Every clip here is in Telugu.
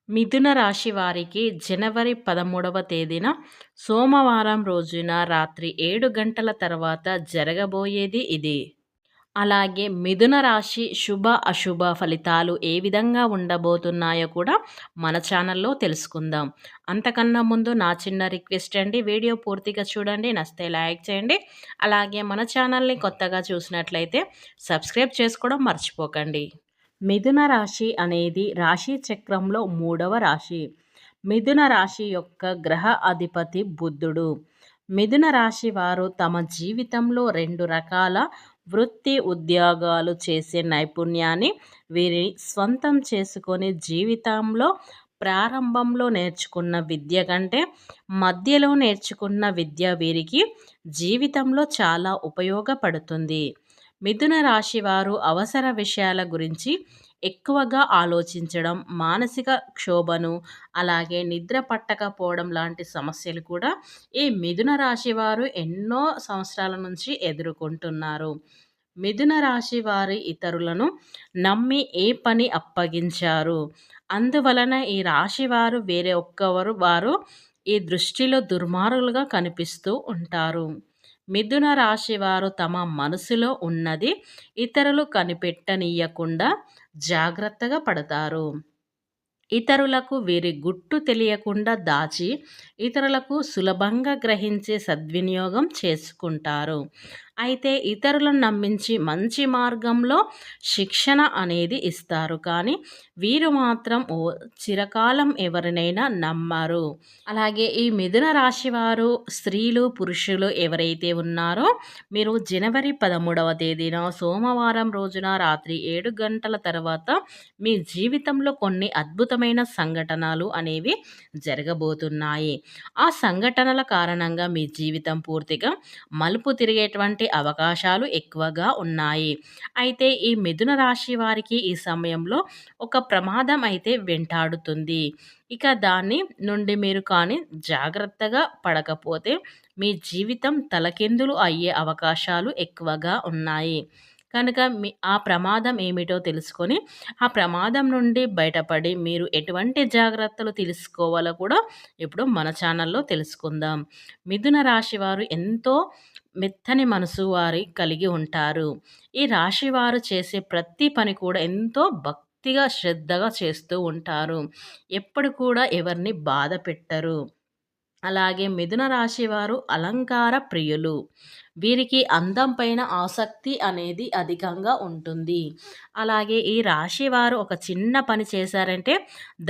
మిథున రాశి వారికి జనవరి 13వ తేదీన సోమవారం రోజున రాత్రి 7 గంటల తర్వాత జరగబోయేది ఇది. అలాగే మిథున రాశి శుభ, అశుభ ఫలితాలు ఏ విధంగా ఉండబోతున్నాయో కూడా మన ఛానల్లో తెలుసుకుందాం. అంతకన్నా ముందు నా చిన్న రిక్వెస్ట్ అండి, వీడియో పూర్తిగా చూడండి, నచ్చితే లైక్ చేయండి. అలాగే మన ఛానల్ని కొత్తగా చూసినట్లయితే సబ్స్క్రైబ్ చేసుకోవడం మర్చిపోకండి. మిథున రాశి అనేది రాశి చక్రంలో 3వ రాశి. మిథున రాశి యొక్క గ్రహ అధిపతి బుధుడు. మిథున రాశి వారు తమ జీవితంలో 2 రకాల వృత్తి ఉద్యోగాలు చేసే నైపుణ్యాన్ని వీరి స్వంతం చేసుకొని జీవితంలో ప్రారంభంలో నేర్చుకున్న విద్య కంటే మధ్యలో నేర్చుకున్న విద్య వీరికి జీవితంలో చాలా ఉపయోగపడుతుంది. మిథున రాశి వారు అవసర విషయాల గురించి ఎక్కువగా ఆలోచించడం, మానసిక క్షోభను, అలాగే నిద్ర పట్టకపోవడం లాంటి సమస్యలు కూడా ఈ మిథున రాశి వారు ఎన్నో సంవత్సరాల నుంచి ఎదుర్కొంటున్నారు. మిథున రాశి వారి ఇతరులను నమ్మి ఏ పని అప్పగించారు. అందువలన ఈ రాశి వారు వేరే వారు ఈ దృష్టిలో దుర్మార్గులుగా కనిపిస్తూ ఉంటారు. మిథున రాశి వారు తమ మనసులో ఉన్నది ఇతరులు కనిపెట్టనీయకుండా జాగ్రత్తగా పడతారు. ఇతరులకు వీరి గుట్టు తెలియకుండా దాచి ఇతరులకు సులభంగా గ్రహించే సద్వినియోగం చేసుకుంటారు. అయితే ఇతరులను నమ్మించి మంచి మార్గంలో శిక్షణ అనేది ఇస్తారు, కానీ వీరు మాత్రం చిరకాలం ఎవరినైనా నమ్మరు. అలాగే ఈ మిథున రాశి వారు స్త్రీలు, పురుషులు ఎవరైతే ఉన్నారో మీరు జనవరి 13వ తేదీన సోమవారం రోజున రాత్రి 7 గంటల తర్వాత మీ జీవితంలో కొన్ని అద్భుతమైన సంఘటనలు అనేవి జరగబోతున్నాయి. ఆ సంఘటనల కారణంగా మీ జీవితం పూర్తిగా మలుపు తిరిగేటువంటి అవకాశాలు ఎక్కువగా ఉన్నాయి. అయితే ఈ మిథున రాశి వారికి ఈ సమయంలో ఒక ప్రమాదం అయితే వెంటాడుతుంది. ఇక దాని నుండి మీరు కానీ జాగ్రత్తగా పడకపోతే మీ జీవితం తలకిందులు అయ్యే అవకాశాలు ఎక్కువగా ఉన్నాయి. కనుక ఆ ప్రమాదం ఏమిటో తెలుసుకొని ఆ ప్రమాదం నుండి బయటపడి మీరు ఎటువంటి జాగ్రత్తలు తీసుకోవాలో కూడా ఇప్పుడు మన ఛానల్లో తెలుసుకుందాం. మిథున రాశి వారు ఎంతో మెత్తని మనసు వారి కలిగి ఉంటారు. ఈ రాశి వారు చేసే ప్రతి పని కూడా ఎంతో భక్తిగా, శ్రద్ధగా చేస్తూ ఉంటారు. ఎప్పుడు కూడా ఎవరిని బాధ పెట్టరు. అలాగే మిథున రాశి వారు అలంకార ప్రియులు. వీరికి అందం పైన ఆసక్తి అనేది అధికంగా ఉంటుంది. అలాగే ఈ రాశి వారు ఒక చిన్న పని చేశారంటే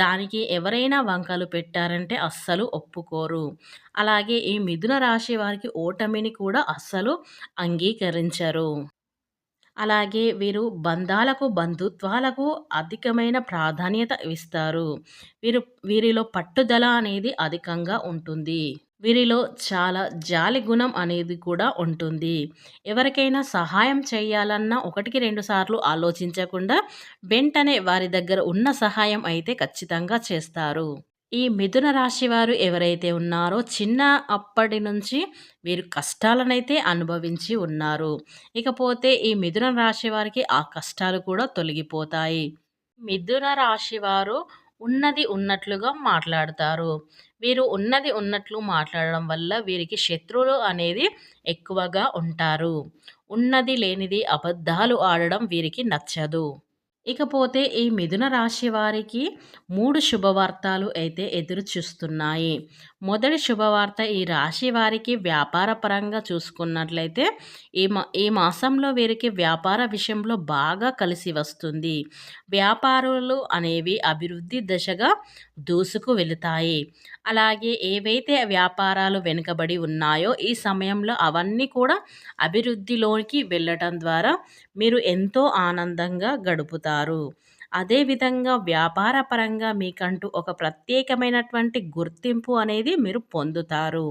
దానికి ఎవరైనా వంకలు పెట్టారంటే అస్సలు ఒప్పుకోరు. అలాగే ఈ మిథున రాశి వారికి ఓటమిని కూడా అస్సలు అంగీకరించరు. అలాగే వీరు బంధాలకు, బంధుత్వాలకు అధికమైన ప్రాధాన్యత ఇస్తారు. వీరిలో పట్టుదల అనేది అధికంగా ఉంటుంది. వీరిలో చాలా జాలి గుణం అనేది కూడా ఉంటుంది. ఎవరికైనా సహాయం చేయాలన్నా 1కి 2 సార్లు ఆలోచించకుండా వెంటనే వారి దగ్గర ఉన్న సహాయం అయితే ఖచ్చితంగా చేస్తారు. ఈ మిథున రాశి వారు ఎవరైతే ఉన్నారో చిన్న అప్పటి నుంచి వీరు కష్టాలనైతే అనుభవించి ఉన్నారు. ఇకపోతే ఈ మిథున రాశి వారికి ఆ కష్టాలు కూడా తొలగిపోతాయి. మిథున రాశి వారు ఉన్నది ఉన్నట్లుగా మాట్లాడతారు. వీరు ఉన్నది ఉన్నట్లు మాట్లాడడం వల్ల వీరికి శత్రువులు అనేది ఎక్కువగా ఉంటారు. ఉన్నది లేనిది అబద్ధాలు ఆడడం వీరికి నచ్చదు. ఇకపోతే ఈ మిథున రాశి వారికి 3 శుభవార్తలు అయితే ఎదురు చూస్తున్నాయి. మొదటి శుభవార్త, ఈ రాశి వారికి వ్యాపార పరంగా చూసుకున్నట్లయితే ఈ మాసంలో వీరికి వ్యాపార విషయంలో బాగా కలిసి వస్తుంది. వ్యాపారులు అనేవి అభివృద్ధి దశగా దూసుకు వెళుతాయి. అలాగే ఏవైతే వ్యాపారాలు వెనుకబడి ఉన్నాయో ఈ సమయంలో అవన్నీ కూడా అభివృద్ధిలోకి వెళ్ళటం ద్వారా మీరు ఎంతో ఆనందంగా గడుపుతారు. అదేవిధంగా వ్యాపార పరంగా మీకంటూ ఒక ప్రత్యేకమైనటువంటి గుర్తింపు అనేది మీరు పొందుతారు.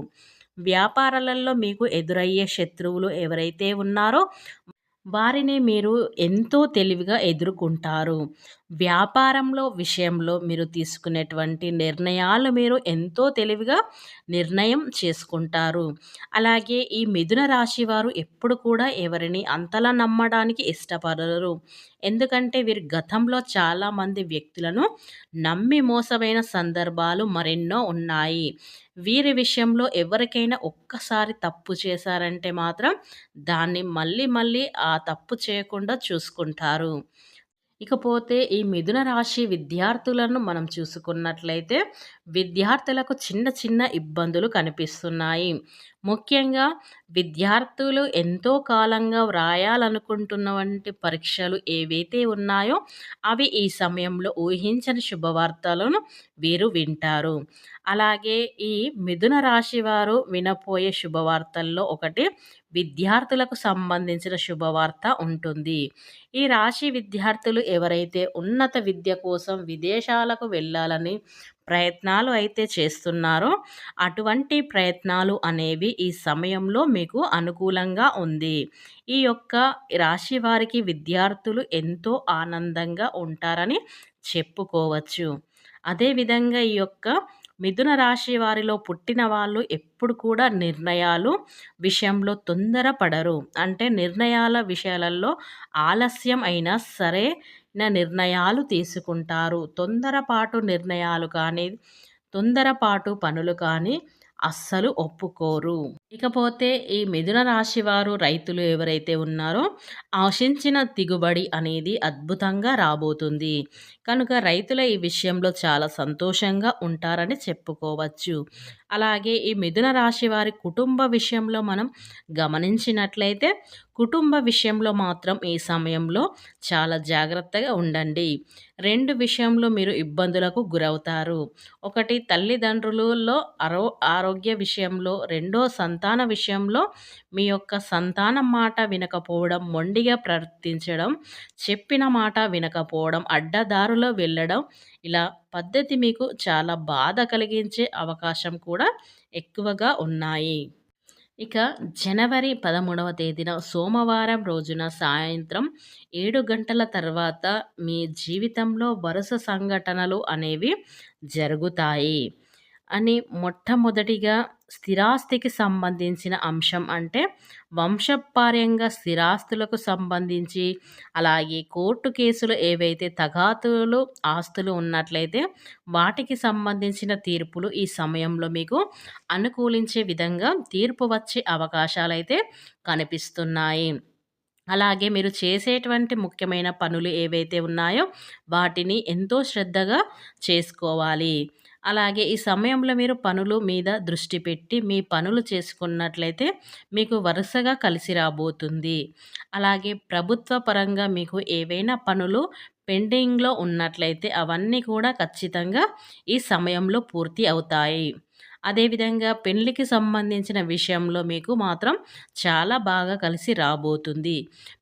వ్యాపారాలలో మీకు ఎదురయ్యే శత్రువులు ఎవరైతే ఉన్నారో వారిని మీరు ఎంతో తెలివిగా ఎదుర్కొంటారు. వ్యాపారంలో విషయంలో మీరు తీసుకునేటువంటి నిర్ణయాలు మీరు ఎంతో తెలివిగా నిర్ణయం చేసుకుంటారు. అలాగే ఈ మిథున రాశి వారు ఎప్పుడు కూడా ఎవరిని అంతలా నమ్మడానికి ఇష్టపడరు. ఎందుకంటే వీరు గతంలో చాలామంది వ్యక్తులను నమ్మి మోసమైన సందర్భాలు మరెన్నో ఉన్నాయి. వీరి విషయంలో ఎవరికైనా ఒక్కసారి తప్పు చేశారంటే మాత్రం దాన్ని మళ్ళీ మళ్ళీ ఆ తప్పు చేయకుండా చూసుకుంటారు. ఇకపోతే ఈ మిథున రాశి విద్యార్థులను మనం చూసుకున్నట్లయితే విద్యార్థులకు చిన్న చిన్న ఇబ్బందులు కనిపిస్తున్నాయి. ముఖ్యంగా విద్యార్థులు ఎంతో కాలంగా వ్రాయాలనుకుంటున్నవంటి పరీక్షలు ఏవైతే ఉన్నాయో అవి ఈ సమయంలో ఊహించని శుభవార్తలను వీరు వింటారు. అలాగే ఈ మిథున రాశి వారు వినపోయే శుభవార్తల్లో ఒకటి విద్యార్థులకు సంబంధించిన శుభవార్త ఉంటుంది. ఈ రాశి విద్యార్థులు ఎవరైతే ఉన్నత విద్య కోసం విదేశాలకు వెళ్ళాలని ప్రయత్నాలు అయితే చేస్తున్నారో అటువంటి ప్రయత్నాలు అనేవి ఈ సమయంలో మీకు అనుకూలంగా ఉంది. ఈ యొక్క రాశి వారికి విద్యార్థులు ఎంతో ఆనందంగా ఉంటారని చెప్పుకోవచ్చు. అదేవిధంగా ఈ యొక్క మిథున రాశి వారిలో పుట్టిన వాళ్ళు ఎప్పుడు కూడా నిర్ణయాలు విషయంలో తొందరపడరు. అంటే నిర్ణయాల విషయాలలో ఆలస్యం అయినా సరైన నిర్ణయాలు తీసుకుంటారు. తొందరపాటు నిర్ణయాలు కానీ, తొందరపాటు పనులు కానీ అస్సలు ఒప్పుకోరు. ఇకపోతే ఈ మిథున రాశి వారు రైతులు ఎవరైతే ఉన్నారో ఆశించిన దిగుబడి అనేది అద్భుతంగా రాబోతుంది. కనుక రైతుల ఈ విషయంలో చాలా సంతోషంగా ఉంటారని చెప్పుకోవచ్చు. అలాగే ఈ మిథున రాశి వారి కుటుంబ విషయంలో మనం గమనించినట్లయితే కుటుంబ విషయంలో మాత్రం ఈ సమయంలో చాలా జాగ్రత్తగా ఉండండి. 2 విషయంలో మీరు ఇబ్బందులకు గురవుతారు. ఒకటి తల్లిదండ్రులలో ఆరోగ్య విషయంలో, రెండో సంతాన విషయంలో మీ యొక్క సంతానం మాట వినకపోవడం, మొండిగా ప్రవర్తించడం, చెప్పిన మాట వినకపోవడం, అడ్డదారిలో వెళ్ళడం ఇలా పద్ధతి మీకు చాలా బాధ కలిగించే అవకాశం కూడా ఎక్కువగా ఉన్నాయి. ఇక జనవరి 13వ తేదీన సోమవారం రోజున సాయంత్రం 7 గంటల తర్వాత మీ జీవితంలో వరుస సంఘటనలు అనేవి జరుగుతాయి అని మొట్టమొదటిగా స్థిరాస్తికి సంబంధించిన అంశం అంటే వంశపార్యంగా స్థిరాస్తులకు సంబంధించి అలాగే కోర్టు కేసులు ఏవైతే తగాతులు ఆస్తులు ఉన్నట్లయితే వాటికి సంబంధించిన తీర్పులు ఈ సమయంలో మీకు అనుకూలించే విధంగా తీర్పు వచ్చే అవకాశాలైతే కనిపిస్తున్నాయి. అలాగే మీరు చేసేటువంటి ముఖ్యమైన పనులు ఏవైతే ఉన్నాయో వాటిని ఎంతో శ్రద్ధగా చేసుకోవాలి. అలాగే ఈ సమయంలో మీరు పనుల మీద దృష్టి పెట్టి మీ పనులు చేసుకున్నట్లయితే మీకు వరుసగా కలిసి రాబోతుంది. అలాగే ప్రభుత్వ పరంగా మీకు ఏవైనా పనులు పెండింగ్లో ఉన్నట్లయితే అవన్నీ కూడా ఖచ్చితంగా ఈ సమయంలో పూర్తి అవుతాయి. అదేవిధంగా పెళ్ళికి సంబంధించిన విషయంలో మీకు మాత్రం చాలా బాగా కలిసి రాబోతుంది.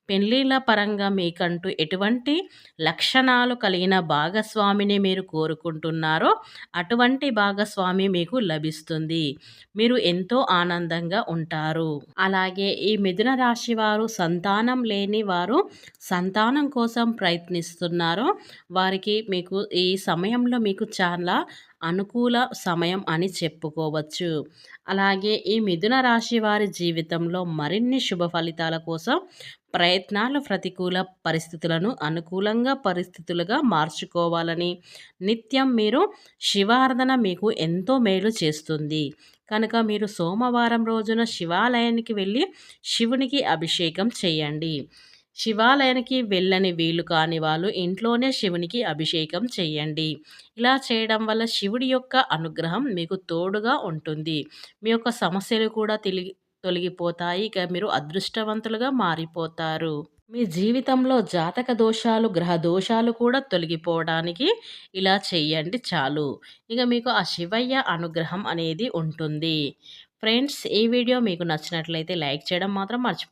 పెళ్ళిళ్ళ పరంగా మీకంటూ ఎటువంటి లక్షణాలు కలిగిన భాగస్వామిని మీరు కోరుకుంటున్నారో అటువంటి భాగస్వామి మీకు లభిస్తుంది. మీరు ఎంతో ఆనందంగా ఉంటారు. అలాగే ఈ మిథున రాశి వారు సంతానం లేని వారు సంతానం కోసం ప్రయత్నిస్తున్నారో వారికి మీకు ఈ సమయంలో మీకు చాలా అనుకూల సమయం అని చెప్పుకోవచ్చు. అలాగే ఈ మిథున రాశి వారి జీవితంలో మరిన్ని శుభ ఫలితాల కోసం ప్రయత్నాలు ప్రతికూల పరిస్థితులను అనుకూలంగా పరిస్థితులుగా మార్చుకోవాలని నిత్యం మీరు శివారాధన మీకు ఎంతో మేలు చేస్తుంది. కనుక మీరు సోమవారం రోజున శివాలయానికి వెళ్ళి శివునికి అభిషేకం చేయండి. శివాలయానికి వెళ్ళని వీలు కాని వాళ్ళు ఇంట్లోనే శివునికి అభిషేకం చేయండి. ఇలా చేయడం వల్ల శివుడి యొక్క అనుగ్రహం మీకు తోడుగా ఉంటుంది. మీ యొక్క సమస్యలు కూడా తొలగిపోతాయి. ఇక మీరు అదృష్టవంతులుగా మారిపోతారు. మీ జీవితంలో జాతక దోషాలు, గ్రహ దోషాలు కూడా తొలగిపోవడానికి ఇలా చెయ్యండి చాలు. ఇక మీకు ఆ శివయ్య అనుగ్రహం అనేది ఉంటుంది. ఫ్రెండ్స్, ఈ వీడియో మీకు నచ్చినట్లయితే లైక్ చేయడం మాత్రం మర్చిపోకండి.